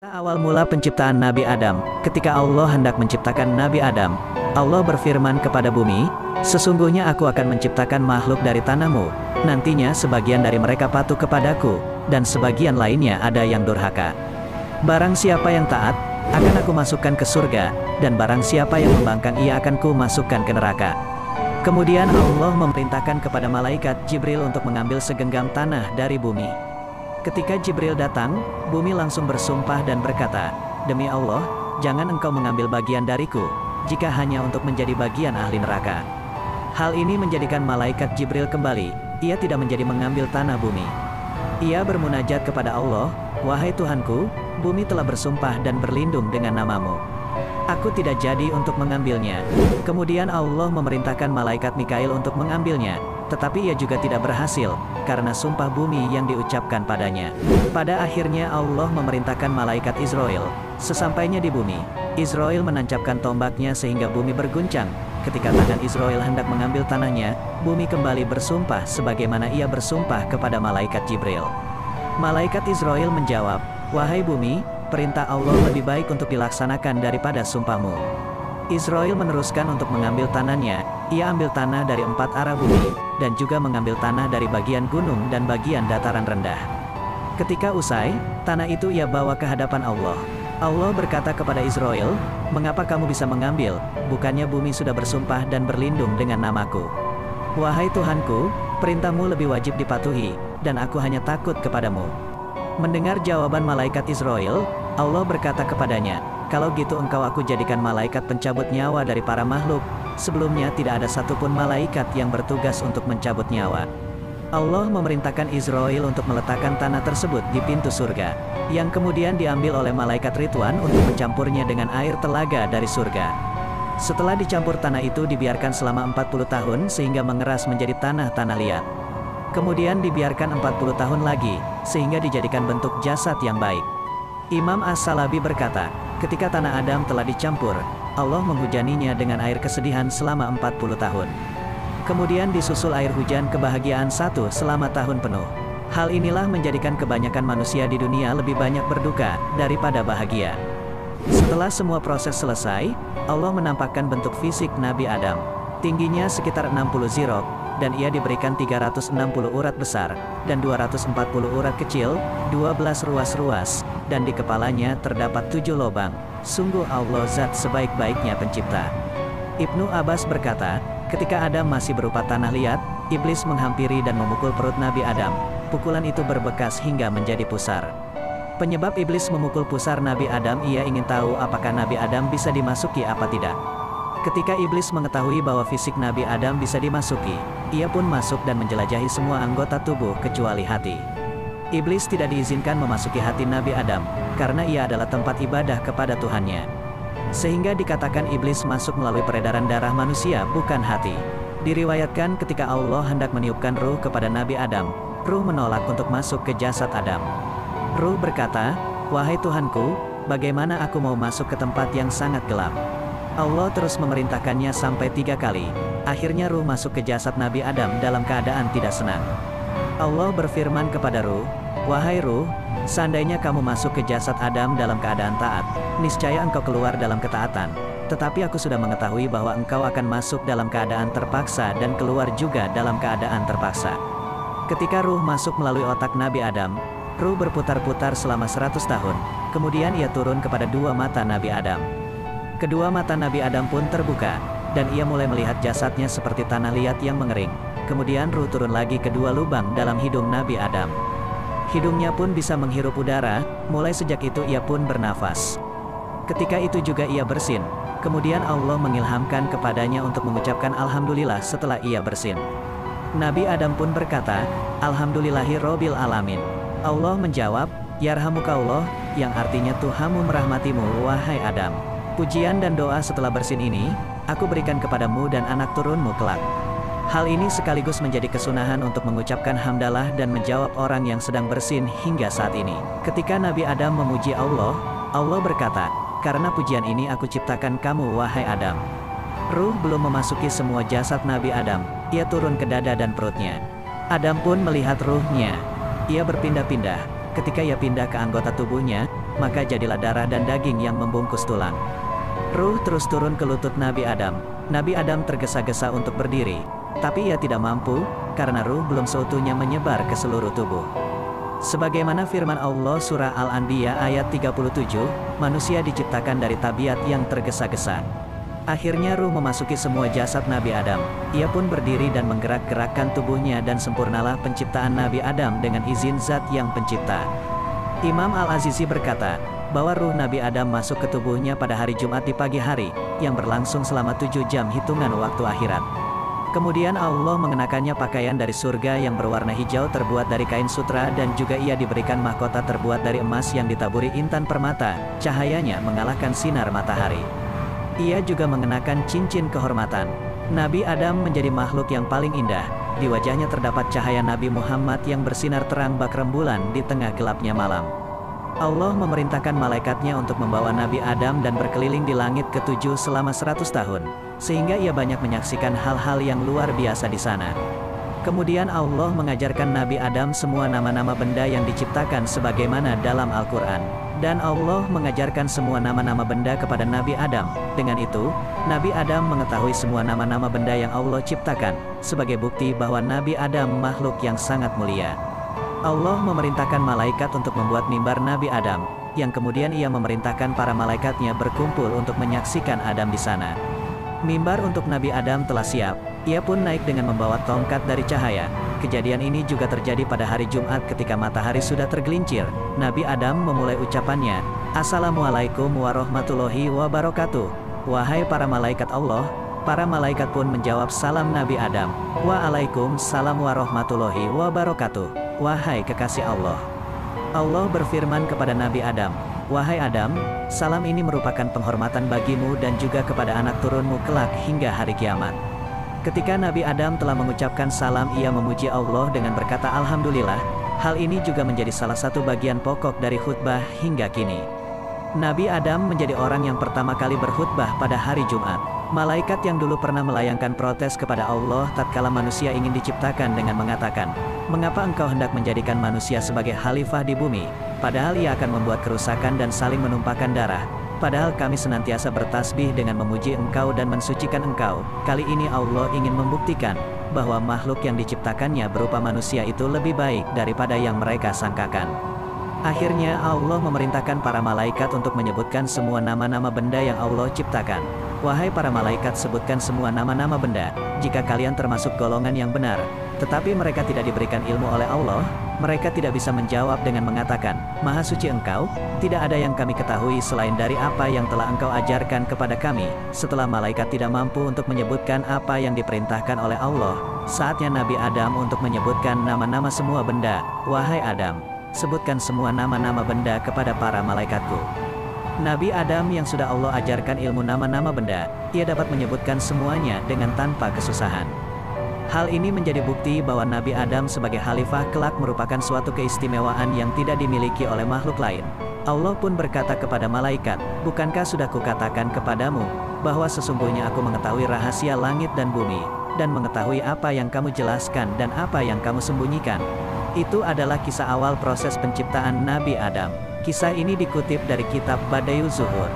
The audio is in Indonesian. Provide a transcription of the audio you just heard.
Awal mula penciptaan Nabi Adam, ketika Allah hendak menciptakan Nabi Adam, Allah berfirman kepada bumi, "Sesungguhnya aku akan menciptakan makhluk dari tanahmu, nantinya sebagian dari mereka patuh kepadaku, dan sebagian lainnya ada yang durhaka. Barang siapa yang taat, akan aku masukkan ke surga, dan barang siapa yang membangkang ia akan ku masukkan ke neraka." Kemudian Allah memerintahkan kepada malaikat Jibril untuk mengambil segenggam tanah dari bumi. Ketika Jibril datang, bumi langsung bersumpah dan berkata, "Demi Allah, jangan engkau mengambil bagian dariku, jika hanya untuk menjadi bagian ahli neraka." Hal ini menjadikan malaikat Jibril kembali, ia tidak menjadi mengambil tanah bumi. Ia bermunajat kepada Allah, "Wahai Tuhanku, bumi telah bersumpah dan berlindung dengan namamu. Aku tidak jadi untuk mengambilnya." Kemudian Allah memerintahkan malaikat Mikail untuk mengambilnya, tetapi ia juga tidak berhasil, karena sumpah bumi yang diucapkan padanya. Pada akhirnya Allah memerintahkan malaikat Israel. Sesampainya di bumi, Israel menancapkan tombaknya sehingga bumi berguncang. Ketika tangan Israel hendak mengambil tanahnya, bumi kembali bersumpah sebagaimana ia bersumpah kepada malaikat Jibril. Malaikat Israel menjawab, "Wahai bumi, perintah Allah lebih baik untuk dilaksanakan daripada sumpahmu." Israel meneruskan untuk mengambil tanahnya. Ia ambil tanah dari 4 arah bumi, dan juga mengambil tanah dari bagian gunung dan bagian dataran rendah. Ketika usai, tanah itu ia bawa ke hadapan Allah. Allah berkata kepada Israel, "Mengapa kamu bisa mengambil? Bukannya bumi sudah bersumpah dan berlindung dengan namaku? Wahai Tuhanku, perintahmu lebih wajib dipatuhi, dan aku hanya takut kepadamu." Mendengar jawaban malaikat Israel, Allah berkata kepadanya, "Kalau gitu engkau aku jadikan malaikat pencabut nyawa dari para makhluk. Sebelumnya tidak ada satupun malaikat yang bertugas untuk mencabut nyawa." Allah memerintahkan Israel untuk meletakkan tanah tersebut di pintu surga, yang kemudian diambil oleh malaikat Ridwan untuk mencampurnya dengan air telaga dari surga. Setelah dicampur tanah itu dibiarkan selama 40 tahun sehingga mengeras menjadi tanah-tanah liat. Kemudian dibiarkan 40 tahun lagi, sehingga dijadikan bentuk jasad yang baik. Imam As-Salabi berkata, ketika tanah Adam telah dicampur, Allah menghujaninya dengan air kesedihan selama 40 tahun. Kemudian disusul air hujan kebahagiaan selama tahun penuh. Hal inilah menjadikan kebanyakan manusia di dunia lebih banyak berduka daripada bahagia. Setelah semua proses selesai, Allah menampakkan bentuk fisik Nabi Adam. Tingginya sekitar 60 zirok, dan ia diberikan 360 urat besar, dan 240 urat kecil, 12 ruas-ruas, dan di kepalanya terdapat 7 lubang. Sungguh Allah zat sebaik-baiknya pencipta. Ibnu Abbas berkata, ketika Adam masih berupa tanah liat, iblis menghampiri dan memukul perut Nabi Adam. Pukulan itu berbekas hingga menjadi pusar. Penyebab iblis memukul pusar Nabi Adam, ia ingin tahu apakah Nabi Adam bisa dimasuki apa tidak. Ketika iblis mengetahui bahwa fisik Nabi Adam bisa dimasuki, ia pun masuk dan menjelajahi semua anggota tubuh kecuali hati. Iblis tidak diizinkan memasuki hati Nabi Adam, karena ia adalah tempat ibadah kepada Tuhannya. Sehingga dikatakan iblis masuk melalui peredaran darah manusia, bukan hati. Diriwayatkan ketika Allah hendak meniupkan ruh kepada Nabi Adam, ruh menolak untuk masuk ke jasad Adam. Ruh berkata, "Wahai Tuhanku, bagaimana aku mau masuk ke tempat yang sangat gelap?" Allah terus memerintahkannya sampai 3 kali. Akhirnya ruh masuk ke jasad Nabi Adam dalam keadaan tidak senang. Allah berfirman kepada ruh, "Wahai ruh, seandainya kamu masuk ke jasad Adam dalam keadaan taat, niscaya engkau keluar dalam ketaatan. Tetapi aku sudah mengetahui bahwa engkau akan masuk dalam keadaan terpaksa dan keluar juga dalam keadaan terpaksa." Ketika ruh masuk melalui otak Nabi Adam, ruh berputar-putar selama 100 tahun. Kemudian ia turun kepada 2 mata Nabi Adam. Kedua mata Nabi Adam pun terbuka, dan ia mulai melihat jasadnya seperti tanah liat yang mengering. Kemudian ruh turun lagi ke 2 lubang dalam hidung Nabi Adam. Hidungnya pun bisa menghirup udara, mulai sejak itu ia pun bernafas. Ketika itu juga ia bersin. Kemudian Allah mengilhamkan kepadanya untuk mengucapkan Alhamdulillah setelah ia bersin. Nabi Adam pun berkata, "Alhamdulillahi Robbil Alamin." Allah menjawab, "Yarhamukallah," yang artinya Tuhanmu merahmatimu, wahai Adam. Pujian dan doa setelah bersin ini, aku berikan kepadamu dan anak turunmu kelak. Hal ini sekaligus menjadi kesunahan untuk mengucapkan hamdalah dan menjawab orang yang sedang bersin hingga saat ini. Ketika Nabi Adam memuji Allah, Allah berkata, "Karena pujian ini aku ciptakan kamu, wahai Adam." Ruh belum memasuki semua jasad Nabi Adam, ia turun ke dada dan perutnya. Adam pun melihat ruhnya. Ia berpindah-pindah. ketika ia pindah ke anggota tubuhnya, maka jadilah darah dan daging yang membungkus tulang. Ruh terus turun ke lutut Nabi Adam. Nabi Adam tergesa-gesa untuk berdiri, tapi ia tidak mampu, karena ruh belum seutuhnya menyebar ke seluruh tubuh. Sebagaimana firman Allah surah Al-Anbiya ayat 37, manusia diciptakan dari tabiat yang tergesa-gesa. Akhirnya ruh memasuki semua jasad Nabi Adam. Ia pun berdiri dan menggerak-gerakkan tubuhnya dan sempurnalah penciptaan Nabi Adam dengan izin Zat yang pencipta. Imam Al-Azizi berkata, bahwa ruh Nabi Adam masuk ke tubuhnya pada hari Jumat di pagi hari, yang berlangsung selama 7 jam hitungan waktu akhirat. Kemudian Allah mengenakannya pakaian dari surga yang berwarna hijau terbuat dari kain sutra dan juga ia diberikan mahkota terbuat dari emas yang ditaburi intan permata, cahayanya mengalahkan sinar matahari. Ia juga mengenakan cincin kehormatan. Nabi Adam menjadi makhluk yang paling indah. Di wajahnya terdapat cahaya Nabi Muhammad yang bersinar terang bak rembulan di tengah gelapnya malam. Allah memerintahkan malaikatnya untuk membawa Nabi Adam dan berkeliling di langit ke-7 selama 100 tahun, sehingga ia banyak menyaksikan hal-hal yang luar biasa di sana. Kemudian Allah mengajarkan Nabi Adam semua nama-nama benda yang diciptakan sebagaimana dalam Al-Quran. Dan Allah mengajarkan semua nama-nama benda kepada Nabi Adam. Dengan itu, Nabi Adam mengetahui semua nama-nama benda yang Allah ciptakan, sebagai bukti bahwa Nabi Adam makhluk yang sangat mulia. Allah memerintahkan malaikat untuk membuat mimbar Nabi Adam, yang kemudian ia memerintahkan para malaikatnya berkumpul untuk menyaksikan Adam di sana. Mimbar untuk Nabi Adam telah siap, ia pun naik dengan membawa tongkat dari cahaya. Kejadian ini juga terjadi pada hari Jumat ketika matahari sudah tergelincir. Nabi Adam memulai ucapannya, "Assalamualaikum warahmatullahi wabarakatuh." Wahai para malaikat Allah, para malaikat pun menjawab salam Nabi Adam. Waalaikumsalam warahmatullahi wabarakatuh. Wahai kekasih Allah. Allah berfirman kepada Nabi Adam, "Wahai Adam, salam ini merupakan penghormatan bagimu dan juga kepada anak turunmu kelak hingga hari kiamat." Ketika Nabi Adam telah mengucapkan salam, ia memuji Allah dengan berkata Alhamdulillah. Hal ini juga menjadi salah satu bagian pokok dari khutbah hingga kini. Nabi Adam menjadi orang yang pertama kali berkhutbah pada hari Jumat. Malaikat yang dulu pernah melayangkan protes kepada Allah tatkala manusia ingin diciptakan dengan mengatakan, "Mengapa engkau hendak menjadikan manusia sebagai khalifah di bumi, padahal ia akan membuat kerusakan dan saling menumpahkan darah? Padahal kami senantiasa bertasbih dengan memuji engkau dan mensucikan engkau." Kali ini Allah ingin membuktikan bahwa makhluk yang diciptakannya berupa manusia itu lebih baik daripada yang mereka sangkakan. Akhirnya Allah memerintahkan para malaikat untuk menyebutkan semua nama-nama benda yang Allah ciptakan. Wahai para malaikat, sebutkan semua nama-nama benda, jika kalian termasuk golongan yang benar. Tetapi mereka tidak diberikan ilmu oleh Allah, mereka tidak bisa menjawab dengan mengatakan, "Maha suci engkau, tidak ada yang kami ketahui selain dari apa yang telah engkau ajarkan kepada kami." Setelah malaikat tidak mampu untuk menyebutkan apa yang diperintahkan oleh Allah, saatnya Nabi Adam untuk menyebutkan nama-nama semua benda. "Wahai Adam, sebutkan semua nama-nama benda kepada para malaikatku." Nabi Adam yang sudah Allah ajarkan ilmu nama-nama benda, ia dapat menyebutkan semuanya dengan tanpa kesusahan. Hal ini menjadi bukti bahwa Nabi Adam sebagai khalifah kelak merupakan suatu keistimewaan yang tidak dimiliki oleh makhluk lain. Allah pun berkata kepada malaikat, "Bukankah sudah kukatakan kepadamu, bahwa sesungguhnya aku mengetahui rahasia langit dan bumi, dan mengetahui apa yang kamu jelaskan dan apa yang kamu sembunyikan?" Itu adalah kisah awal proses penciptaan Nabi Adam. Kisah ini dikutip dari kitab Badaiyuz Zuhur.